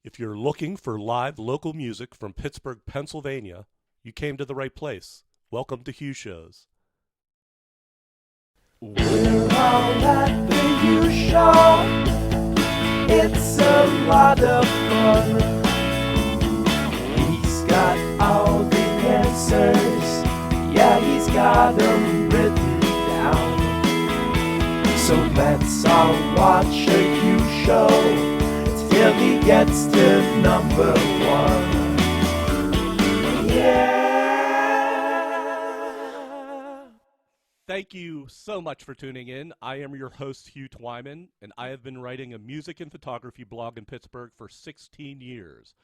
If you're looking for live local music from Pittsburgh, Pennsylvania, you came to the right place. Welcome to Hugh Shows. We're all at the Hugh Show. It's a lot of fun. He's got all the answers. Yeah, he's got them written down. So let's all watch a Hugh Show till he gets to number one. Yeah. Thank you so much for tuning in. I am your host, Hugh Twyman, and I have been writing a music and photography blog in Pittsburgh for 16 years.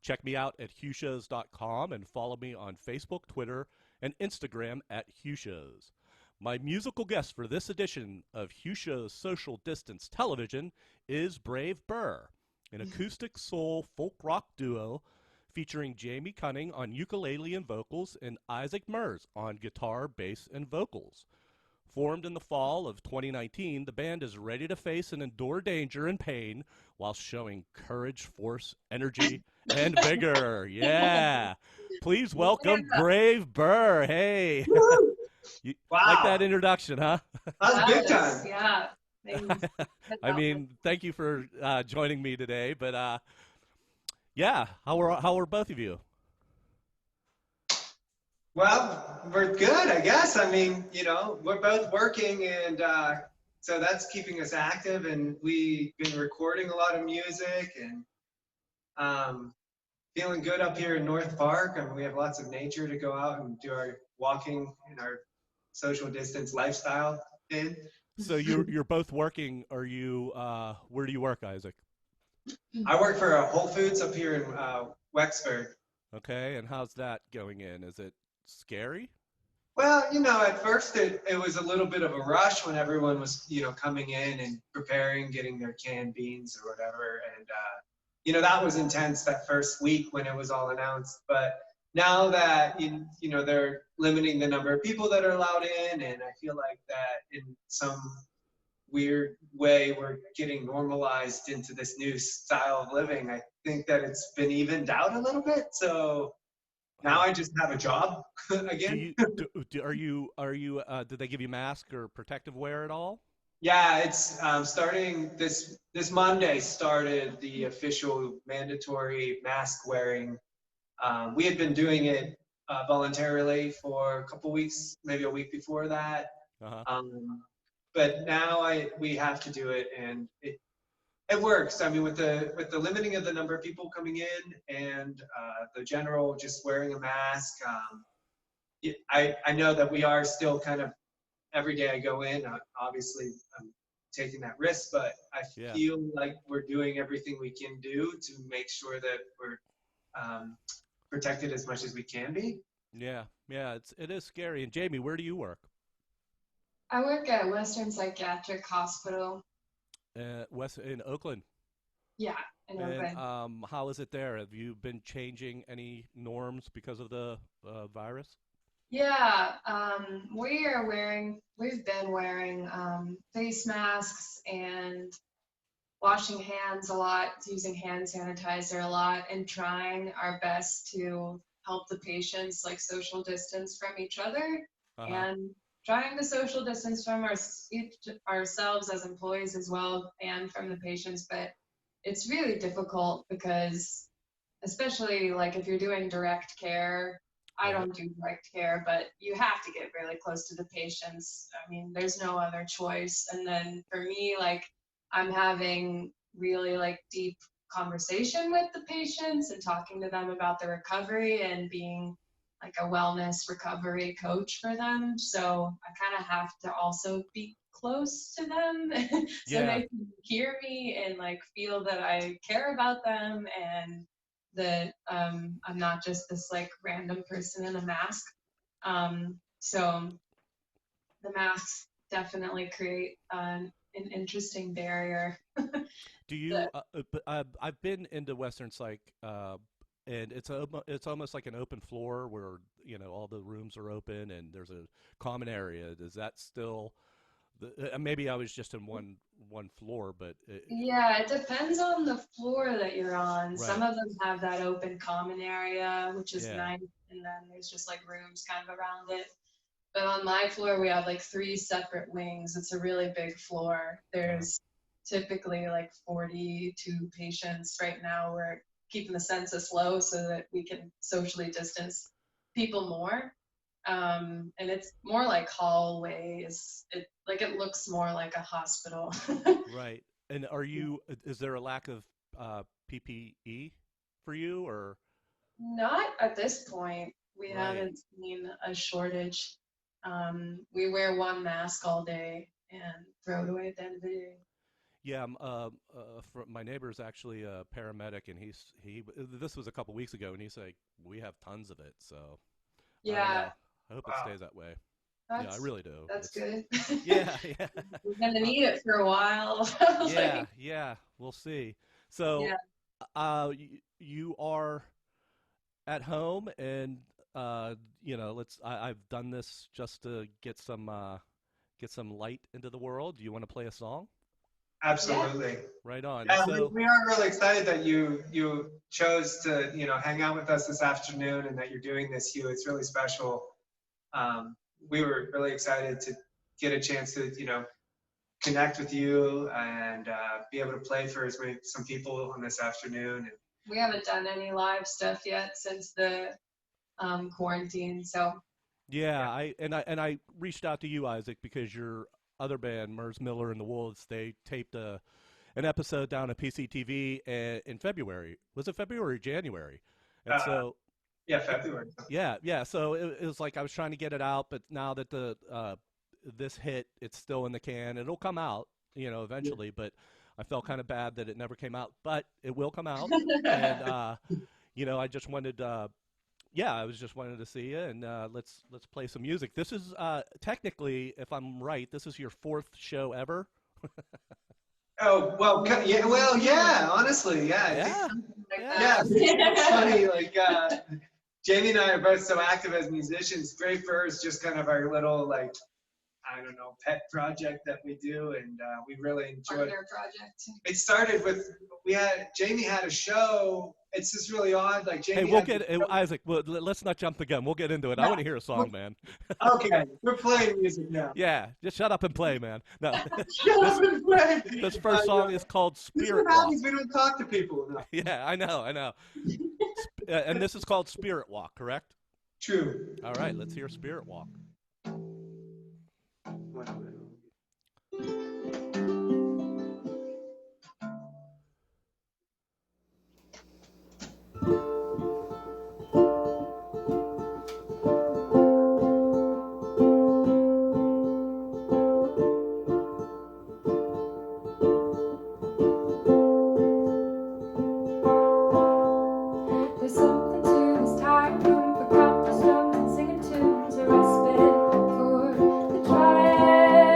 Check me out at HughShows.com and follow me on Facebook, Twitter, and Instagram at HughShows. My musical guest for this edition of HughShows Social Distance Television is Brave Birr, an acoustic soul folk rock duo featuring Jamie Cunning on ukulele and vocals and Isaac Mers on guitar, bass, and vocals. Formed in the fall of 2019, the band is ready to face and endure danger and pain while showing courage, force, energy, and vigor. Yeah. Please welcome Brave Birr. Hey. You like that introduction, huh? That was big time. Yeah. I mean, thank you for joining me today. But yeah, how are both of you? Well, we're good, I guess. I mean, we're both working, and so that's keeping us active. And we've been recording a lot of music and feeling good up here in North Park. I mean, we have lots of nature to go out and do our walking and our social distance lifestyle in. So you're both working. Are you? Where do you work, Isaac? I work for a Whole Foods up here in Wexford. Okay, and how's that going in? Is it scary? Well, at first it was a little bit of a rush when everyone was, coming in and preparing, getting their canned beans or whatever. And, that was intense that first week when it was all announced. But now that, they're limiting the number of people that are allowed in, and I feel like that in some weird way we're getting normalized into this new style of living. I think that it's been evened out a little bit. So now I just have a job again. Did they give you mask or protective wear at all? Yeah, it's starting this Monday started the official mandatory mask wearing. We had been doing it voluntarily for a couple weeks, maybe a week before that. Uh-huh. But now we have to do it, and it works. I mean, with the limiting of the number of people coming in and the general just wearing a mask, I know that we are still kind of, every day I go in, obviously I'm taking that risk, but I feel like we're doing everything we can do to make sure that we're protected as much as we can be. Yeah, it is scary. And Jamie, where do you work? I work at Western Psychiatric Hospital. In Oakland. Yeah, in Oakland. How is it there? Have you been changing any norms because of the virus? Yeah, we've been wearing face masks and washing hands a lot, using hand sanitizer a lot, and trying our best to help the patients social distance from each other. Uh-huh. And trying to social distance from ourselves as employees as well, and from the patients. But it's really difficult because, especially if you're doing direct care, I don't do direct care, but you have to get really close to the patients. I mean, there's no other choice. And then for me, I'm having really deep conversation with the patients and talking to them about their recovery and being a wellness recovery coach for them. So I kind of have to also be close to them so they can hear me and feel that I care about them, and that I'm not just this random person in a mask. So the masks definitely create an interesting barrier. Do you? I've been into Western Psych. And it's almost like an open floor where all the rooms are open and there's a common area. Is that still Maybe I was just in one floor, but Yeah, it depends on the floor that you're on. Right. Some of them have that open common area, which is Yeah. nice, and then there's just like rooms kind of around it. But on my floor, we have like 3 separate wings. It's a really big floor. There's typically like 42 patients right now. We're keeping the census low so that we can socially distance people more. And it's more like hallways. It looks more like a hospital. right. And is there a lack of PPE for you, or? Not at this point. We Right. haven't seen a shortage. We wear one mask all day and throw it away at the end of the day. Yeah, my neighbor's actually a paramedic, and this was a couple weeks ago, and he's like, we have tons of it, so I don't Yeah, know. I hope it stays that way. Yeah, I really do. that's good. Yeah, yeah. We're gonna need it for a while. Yeah, yeah, we'll see. So, Yeah. you are at home, and I've done this just to get some light into the world. Do you want to play a song? Absolutely. Right on. Yeah, So, we are really excited that you chose to hang out with us this afternoon and that you're doing this, Hugh. It's really special. We were really excited to get a chance to connect with you and be able to play for some people on this afternoon. We haven't done any live stuff yet since the quarantine, so yeah, I reached out to you, Isaac, because your other band, Mers Miller and the Wolves, they taped an episode down at PCTV in February. Was it February or January? And so yeah, February. Yeah. So it was like I was trying to get it out, but now that this hit, it's still in the can. It'll come out, eventually. But I felt kind of bad that it never came out, but it will come out. And I just wanted, I was just wanted to see you, and let's play some music. This is technically, if I'm right, this is your 4th show ever. Oh, well, yeah, honestly, yeah. Yeah. It's funny, like, Jamie and I are both so active as musicians. Brave Birr is just kind of our little, like, I don't know, pet project that we do, and we really enjoyed it. partner project. It started with, Jamie had a show. It's just really odd, like Jamie. Hey, Isaac, let's not jump the gun. We'll get into it. I want to hear a song, man. Okay, we're playing music now. Yeah, just shut up and play, man. No. Shut up and play. This first song is called This is Spirit what Walk. happens. We don't talk to people enough. Yeah, I know. And this is called Spirit Walk, correct? True. All right, let's hear Spirit Walk. There's something to this tired room for cobblestone and singing tunes, a respite for the triad.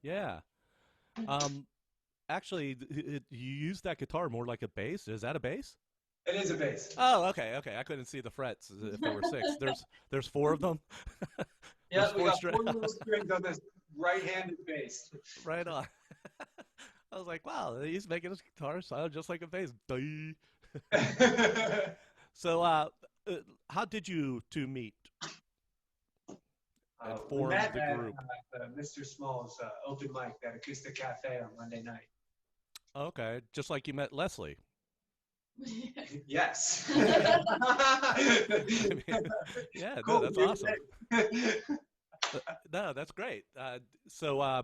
Yeah. Actually, you use that guitar more like a bass. Is that a bass? It is a bass. Oh, okay, okay. I couldn't see the frets if there were six. There's four of them. Yeah, There's we four got string. 4 little strings on this right-handed bass. Right on. I was like, wow, he's making his guitar sound just like a bass. Dee. So, how did you two meet and We form met the at group? Mr. Small's open mic at Acoustic Cafe on Monday night. Okay, just like you met Leslie. Yes. Yeah, no, Cool. that's awesome. No, that's great. So,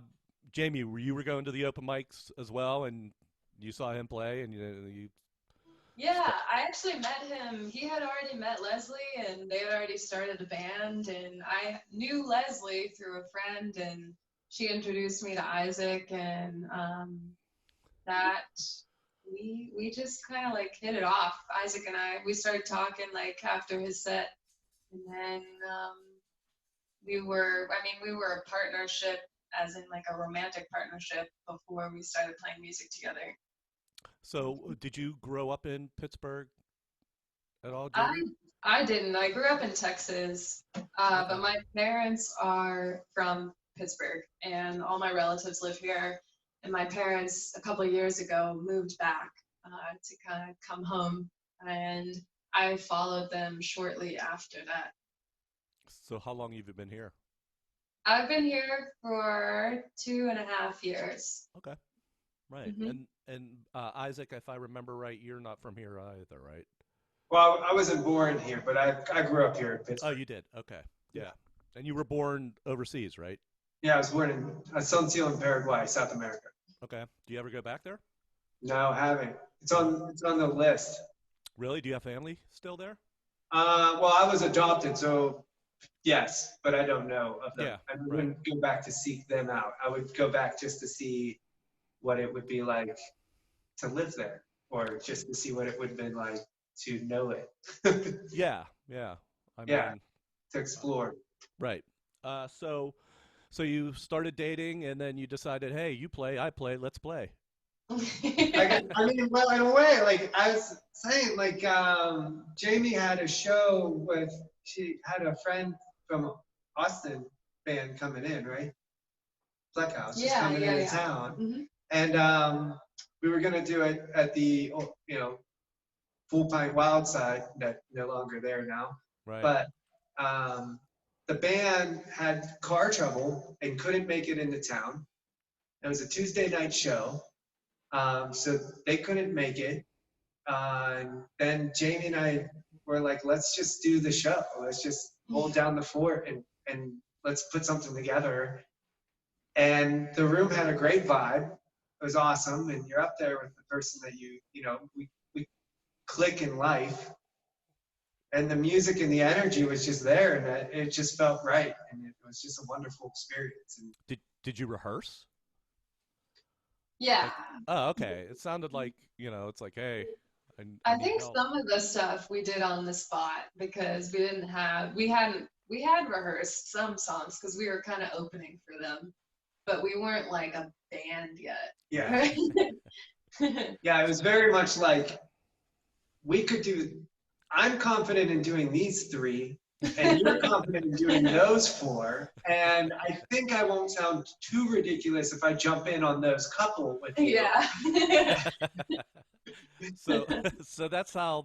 Jamie, you were going to the open mics as well, and you saw him play, and you Yeah, I actually met him. He had already met Leslie, and they had already started a band. And I knew Leslie through a friend, and she introduced me to Isaac, and that we just kind of like hit it off. Isaac and we started talking like after his set, and then we were a partnership, as in like a romantic partnership, before we started playing music together. So, did you grow up in Pittsburgh at all, Jamie? I didn't. I grew up in Texas, but my parents are from Pittsburgh, and all my relatives live here. And my parents, a couple of years ago, moved back to kind of come home, and I followed them shortly after that. So, how long have you been here? I've been here for 2.5 years. Okay, right. Mhm. And Isaac, if I remember right, you're not from here either, right? Well, I wasn't born here, but I grew up here in Oh, Pittsburgh. you did. Okay, yeah. And you were born overseas, right? Yeah, I was born in Asunción, Paraguay, South America. Okay. Do you ever go back there? No, I haven't. It's on the list. Really? Do you have family still there? Well, I was adopted, so yes, but I don't know of them. Yeah, I wouldn't go back to seek them out. I would go back just to see what it would be like to live there, or just to see what it would have been like to know it. Yeah, yeah. I Yeah. mean, To explore. right. So you started dating, and then you decided, hey, you play, I play, let's play. I mean, well, in a way, like I was saying, like Jamie had a show she had a friend from Austin band coming in, right? Fleck House was Yeah, coming yeah, into yeah. town, Mhm. and we were gonna do it at the Full Pint Wild Side, that no longer there now. Right. But the band had car trouble and couldn't make it into town. It was a Tuesday night show, so they couldn't make it. And then Jamie and I were like, let's just do the show. Let's just hold down the fort and let's put something together. And the room had a great vibe. It was awesome. And you're up there with the person that we click in life. And the music and the energy was just there, and it just felt right. And it was just a wonderful experience. And Did you rehearse? Yeah. Oh, okay. It sounded like, it's like, hey, I need think help. some of the stuff we did on the spot because we had rehearsed some songs because we were kind of opening for them, but we weren't like a band yet. yeah. Yeah, it was very much like I'm confident in doing these 3, and you're confident in doing those 4, and I think I won't sound too ridiculous if I jump in on those couple with you. Yeah. So that's how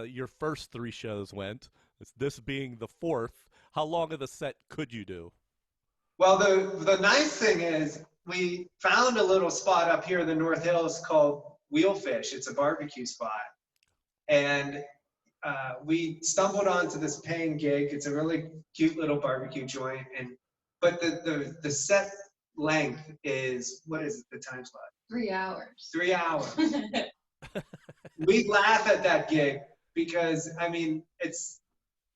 your first 3 shows went. This being the 4th. How long of the set could you do? Well, the nice thing is we found a little spot up here in the North Hills called Wheelfish. It's a barbecue spot. And we stumbled onto this paying gig. It's a really cute little barbecue joint. But the set length is, what is it, the time slot? 3 hours. 3 hours. We laugh at that gig because, I mean, it's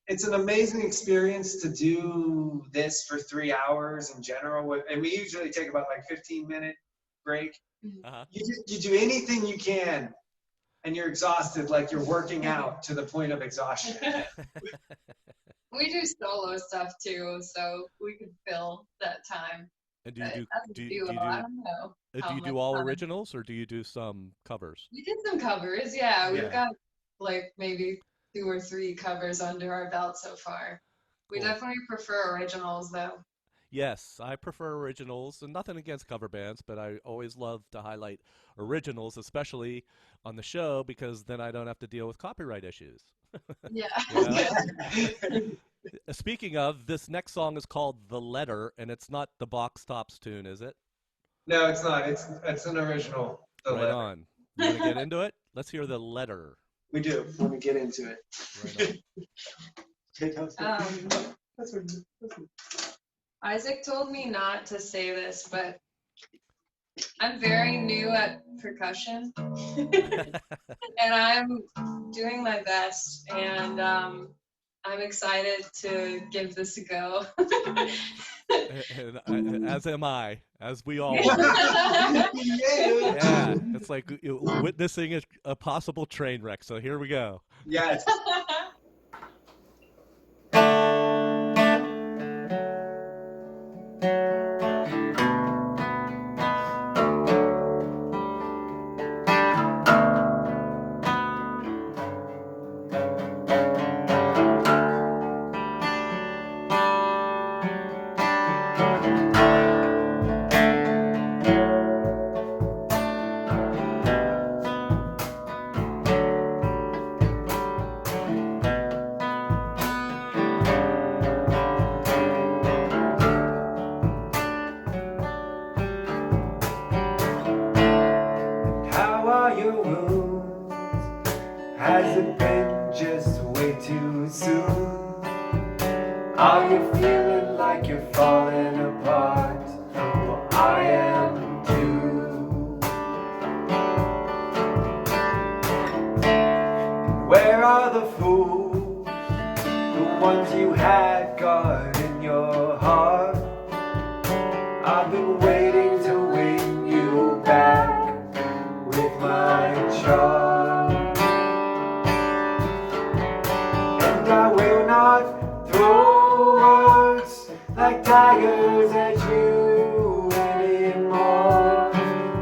an amazing experience to do this for 3 hours in general. And we usually take about like 15-minute break. Uh-huh. You do anything you can, and you're exhausted, like you're working out to the point of exhaustion. We do solo stuff too, so we could fill that time. And but as a duo, I don't know do how you much do all fun. originals or do you do some covers? We did some covers, yeah. We've Yeah. got like maybe 2 or 3 covers under our belt so far. We Cool. definitely prefer originals though. Yes, I prefer originals, and nothing against cover bands, but I always love to highlight originals, especially on the show, because then I don't have to deal with copyright issues. Yeah. You know? Speaking of, this next song is called The Letter, and it's not the Box Tops tune, is it? No, it's not. It's an original. The Right letter. on. You want to get into it? Let's hear The Letter. We do. Let me get into it. Right on. Isaac told me not to say this, but I'm very new at percussion, and I'm doing my best, and I'm excited to give this a go. And as am I, as we all are. Yeah. Yeah, it's like witnessing a possible train wreck. So here we go. Yes. How are your wounds? Has it been just way too soon? Are you feeling like you're falling apart? Well, I am too. Where are the fools? The ones you had guard in your heart? I've been waiting to win you back with my charm, and I will not throw words like tigers at you anymore.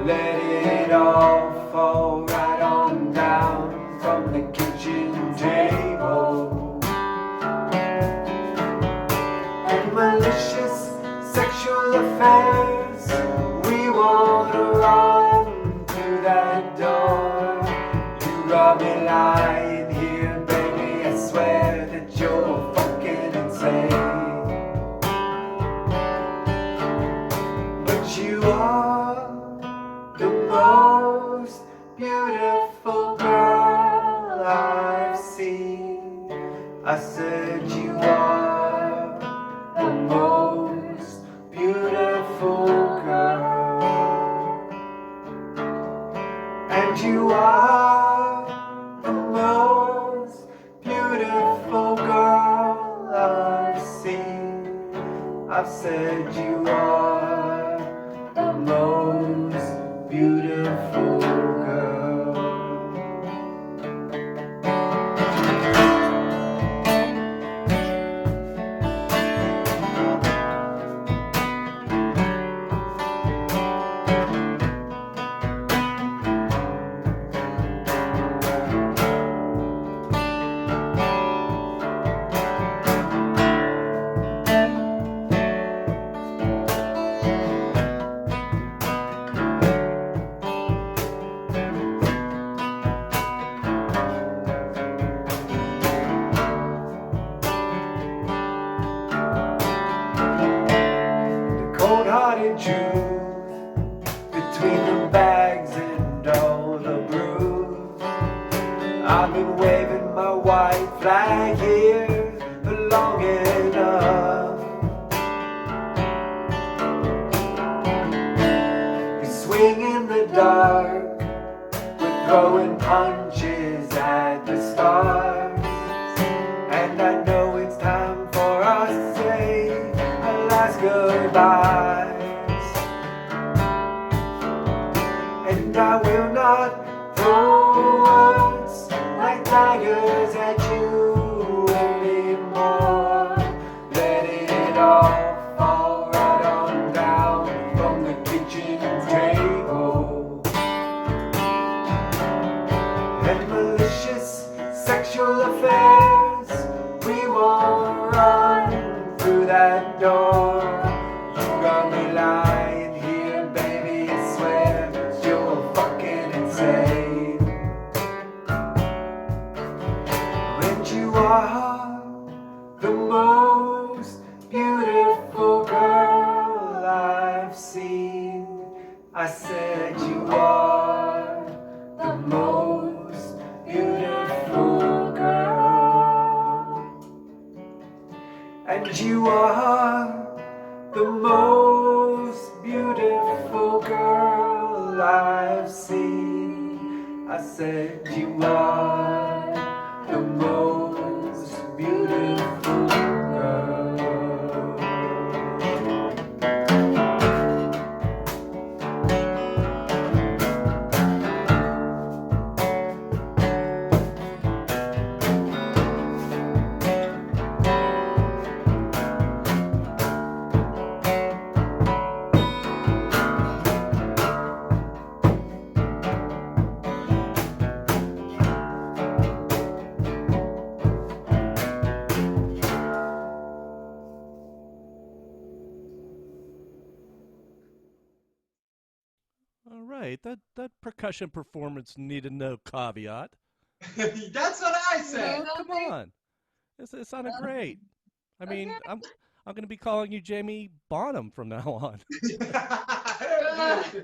Let it all fall right on down from the kitchen table. And malicious sexual affairs, we wanna run through that door. You got me lying here, baby, I swear that you're fucking insane. But you are the most beautiful girl I've seen. I said you are the most beautiful girl, and you are the most beautiful girl I've seen. I've said you are the most beautiful girl. Cold-hearted truth between the bags and all the bruise. I've been waving my white flag here for long enough. We swing in the dark, we're throwing punches at the stars, and I know it's time for us to say our last goodbyes. And I will not throw words like tigers at you anymore. Let it all fall right on down that door. You got me lying here, baby, I swear that you're fucking insane. And you are the most beautiful girl I've seen. I said you are the most beautiful girl. And you are the most beautiful girl I've seen. I said you are the most beautiful girl. All right, that percussion performance needed no caveat. That's what I said. Oh, come on, it sounded great. I mean, I'm going to be calling you Jamie Bonham from now on. Nice.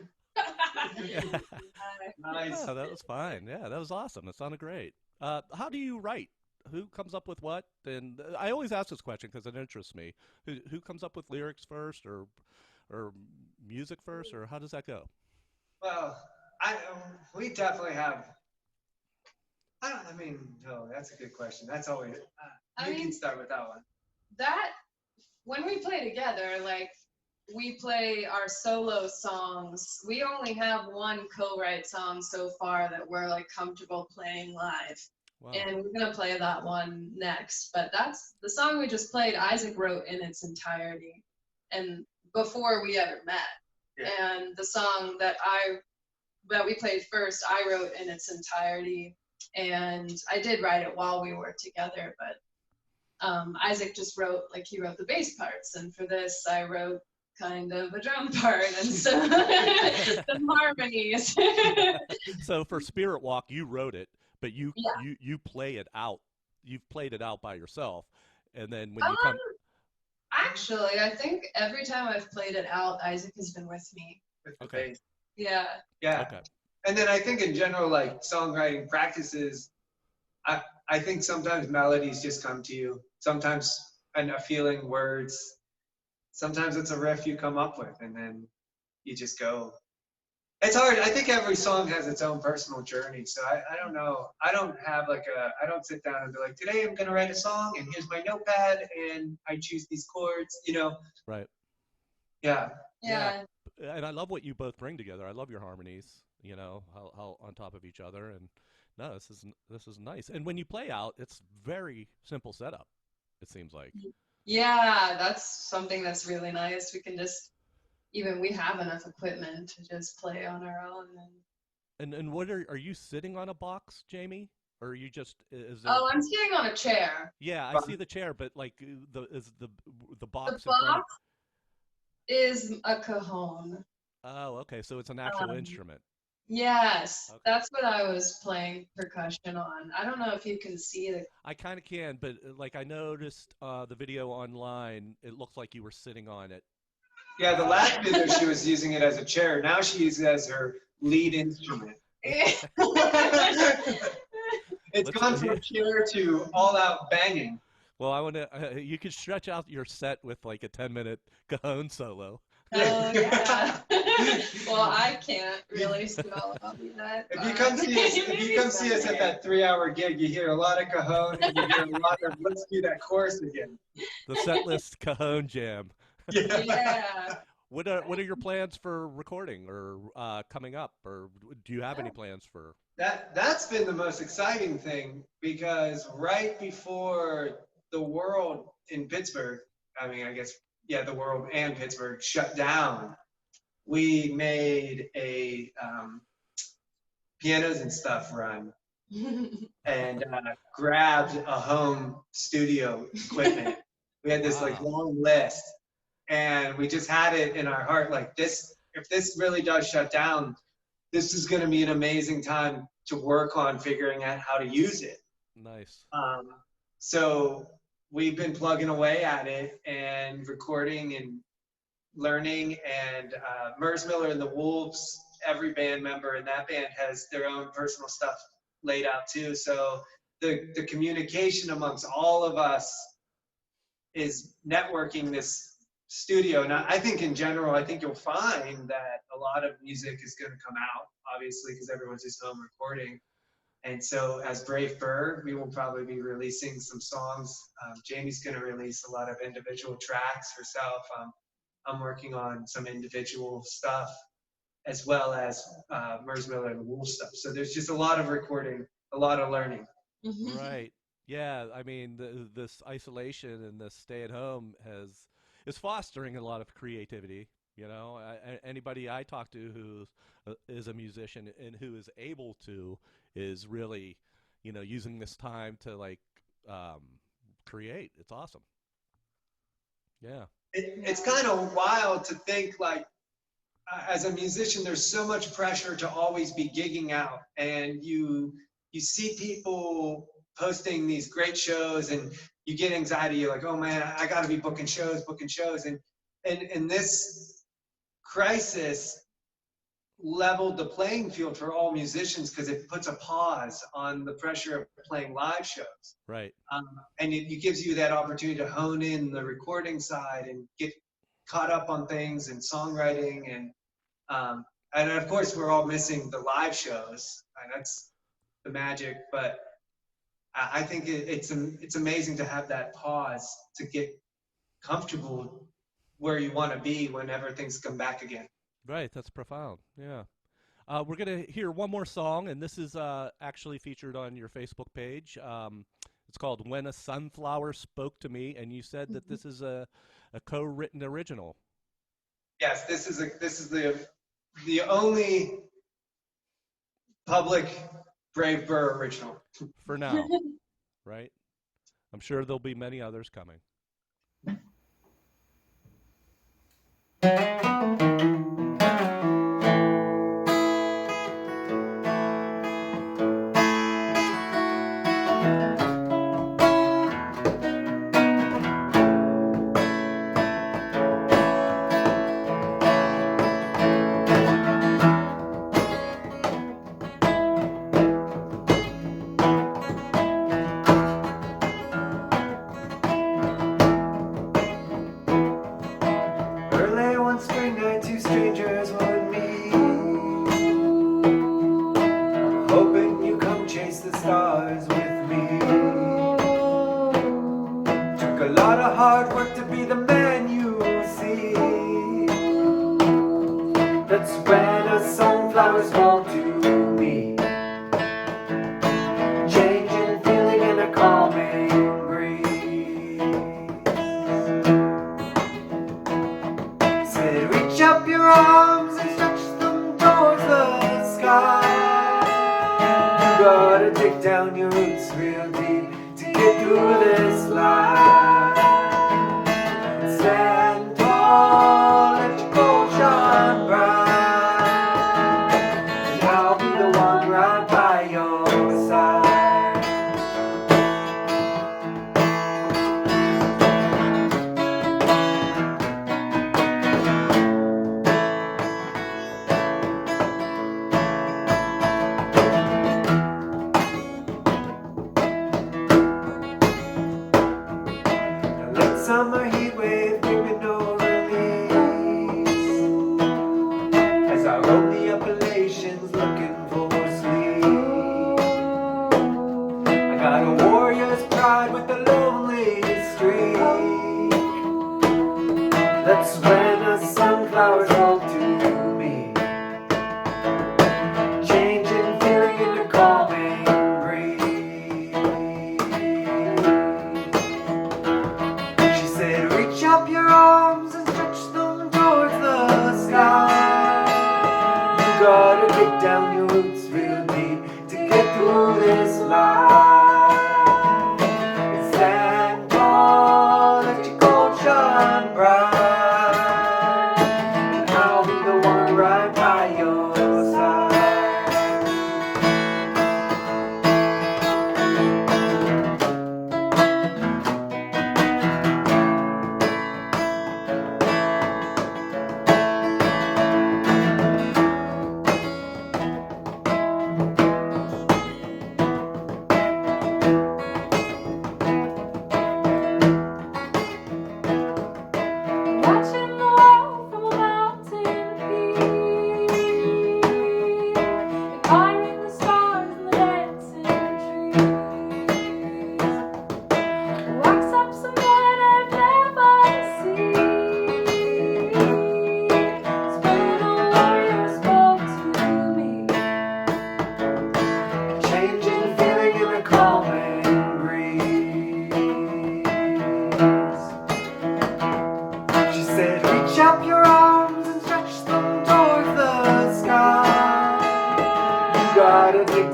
Yeah, that was fine. Yeah, that was awesome. That sounded great. How do you write? Who comes up with what? And I always ask this question because it interests me. Who comes up with lyrics first, or music first, or how does that go? Well, we definitely have. I mean, no, that's a good question. That's always. You can start with that one. That when we play together, like we play our solo songs. We only have one co-write song so far that we're like comfortable playing live. Wow. And we're gonna play that one next. But that's the song we just played. Isaac wrote in its entirety, and before we ever met. Yeah. And the song that we played first, I wrote in its entirety, and I did write it while we were together. But Isaac just wrote the bass parts, and for this I wrote kind of a drum part and some harmonies. So for Spirit Walk, you wrote it, but you play it out. You've played it out by yourself, and then when you come. Actually, I think every time I've played it out, Isaac has been with me. With the Okay. bass. Yeah. Yeah. Okay. And then I think in general, like songwriting practices, I think sometimes melodies just come to you. Sometimes a feeling, words. Sometimes it's a riff you come up with, and then you just go. It's hard. I think every song has its own personal journey. So I don't know. I don't have I don't sit down and be like, today I'm going to write a song and here's my notepad and I choose these chords, Right. Yeah. Yeah. And I love what you both bring together. I love your harmonies, how on top of each other. And no, this is nice. And when you play out, it's very simple setup, it seems like. Yeah, that's something that's really nice. We can just, we have enough equipment to just play on our own. And what are you sitting on a box, Jamie? Or are you just is there... Oh, I'm sitting on a chair. Yeah, I see the chair, but like the box. The in front of... box is a cajon. Oh, okay. So it's an actual instrument. Yes, Okay. that's what I was playing percussion on. I don't know if you can see the. I kind of can, but like I noticed the video online, it looks like you were sitting on it. Yeah, the last video she was using it as a chair. Now she uses it as her lead instrument. It's gone from chair to all-out banging. Well, I want to. You could stretch out your set with like a 10-minute cajon solo. Oh yeah. Well, I can't really, so I'll do that. If you come see us at that 3-hour gig, you hear a lot of cajon and you hear a lot of let's do that chorus again. The set list cajon jam. Yeah. What are your plans for recording or coming up, or do you have any plans for? That's been the most exciting thing because right before the world in Pittsburgh, I mean, I guess, yeah, the world and Pittsburgh shut down, we made a pianos and stuff run and grabbed a home studio equipment We had this like Wow. long list, and we just had it in our heart like this. If this really does shut down, this is going to be an amazing time to work on figuring out how to use it. Nice. So we've been plugging away at it and recording and learning. And Mers Miller and the Wolves, every band member in that band has their own personal stuff laid out too. So the communication amongst all of us is networking this studio. And I think in general, I think you'll find that a lot of music is going to come out, obviously, because everyone's just home recording. And so as Brave Birr, we will probably be releasing some songs. Jamie's going to release a lot of individual tracks herself. I'm working on some individual stuff, as well as Mers Miller and the Wolf stuff. So there's just a lot of recording, a lot of learning. Right. Yeah. I mean, this isolation and this stay at home is fostering a lot of creativity. You know, anybody I talk to who is a musician and who is able to is really, you know, using this time to like create. It's awesome. Yeah. It's kind of wild to think like, as a musician, there's so much pressure to always be gigging out, and you see people posting these great shows, and you get anxiety. You're like, oh man, I got to be booking shows, and this crisis leveled the playing field for all musicians because it puts a pause on the pressure of playing live shows. Right. And it gives you that opportunity to hone in the recording side and get caught up on things and songwriting, and of course we're all missing the live shows. That's the magic, but I think it's amazing to have that pause to get comfortable where you want to be whenever things come back again. Right. That's profound. Yeah. We're going to hear one more song, and this is actually featured on your Facebook page. It's called When a Sunflower Spoke to Me, and you said that this is a co-written original. Yes, this is the only public Brave Birr original. For now, right? I'm sure there'll be many others coming. Early one spring night, two strangers would meet, hoping you come chase the stars with me. Took a lot of hard work to be the man you see. That's when a sunflower spoke to me, changing feeling in a calming breeze. Said, reach up your arms and stretch them towards the sky. You gotta dig down your roots real deep to get through this life. Stand tall, let your gold shine bright, and I'll be the one right by your side. Late summer heat wave gave me no release, as I roam the Appalachians looking for sleep. I got a warrior's pride with a lonely streak. That's when a sunflower spoke to me, changing feeling into calming breeze. She said, reach up your arms and stretch them towards the sky. You gotta dig down your roots real deep to get through this life. And stand tall, let your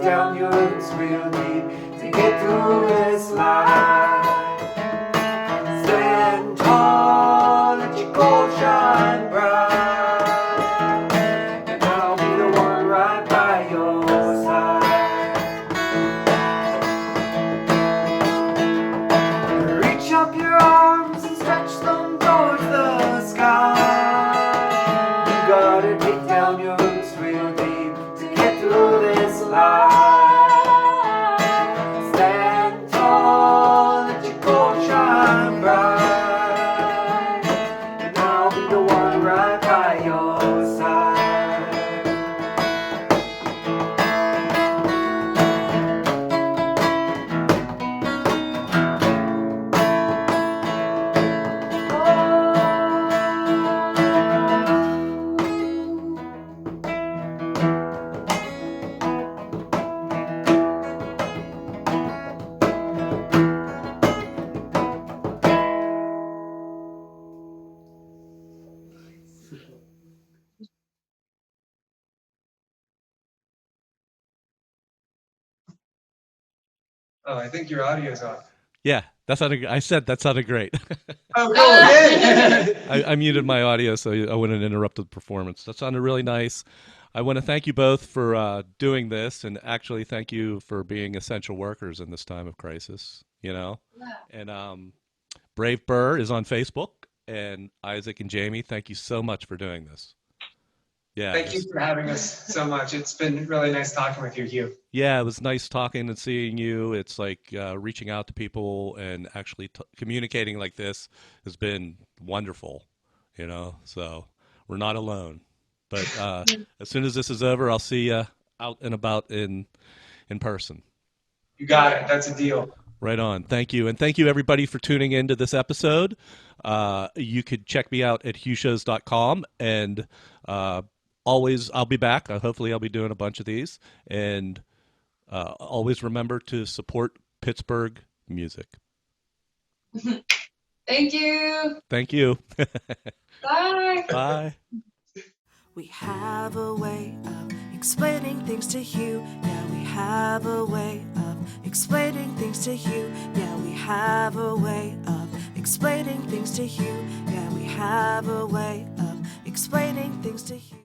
dig down your roots real deep to get through this life. Stand tall, let your gold shine bright, and I'll be the one right by your side. Reach up your arms and stretch them towards the sky. You gotta dig down your roots real deep to get through this life. Stand tall, let your gold shine bright, and I'll be the one right by your side. Oh, I think your audio's off. Yeah, that sounded. I said that sounded great. Oh, cool. Yeah. I muted my audio so I wouldn't interrupt the performance. That sounded really nice. I want to thank you both for doing this, and actually thank you for being essential workers in this time of crisis. You know, and Brave Birr is on Facebook, and Isaac and Jamie, thank you so much for doing this. Yeah, Thank you for having us so much. It's been really nice talking with you, Hugh. Yeah, it was nice talking and seeing you. It's like reaching out to people and actually communicating like this has been wonderful, you know, so we're not alone. But as soon as this is over, I'll see you out and about in person. You got it. That's a deal. Right on. Thank you. And thank you, everybody, for tuning into this episode. You could check me out at HughShows.com, and always, I'll be back. Hopefully, I'll be doing a bunch of these. And always remember to support Pittsburgh music. Thank you. Thank you. Bye. Bye. We have a way of explaining things to Hugh. Yeah, we have a way of explaining things to Hugh. Yeah, we have a way of explaining things to Hugh. Yeah, we have a way of explaining things to Hugh.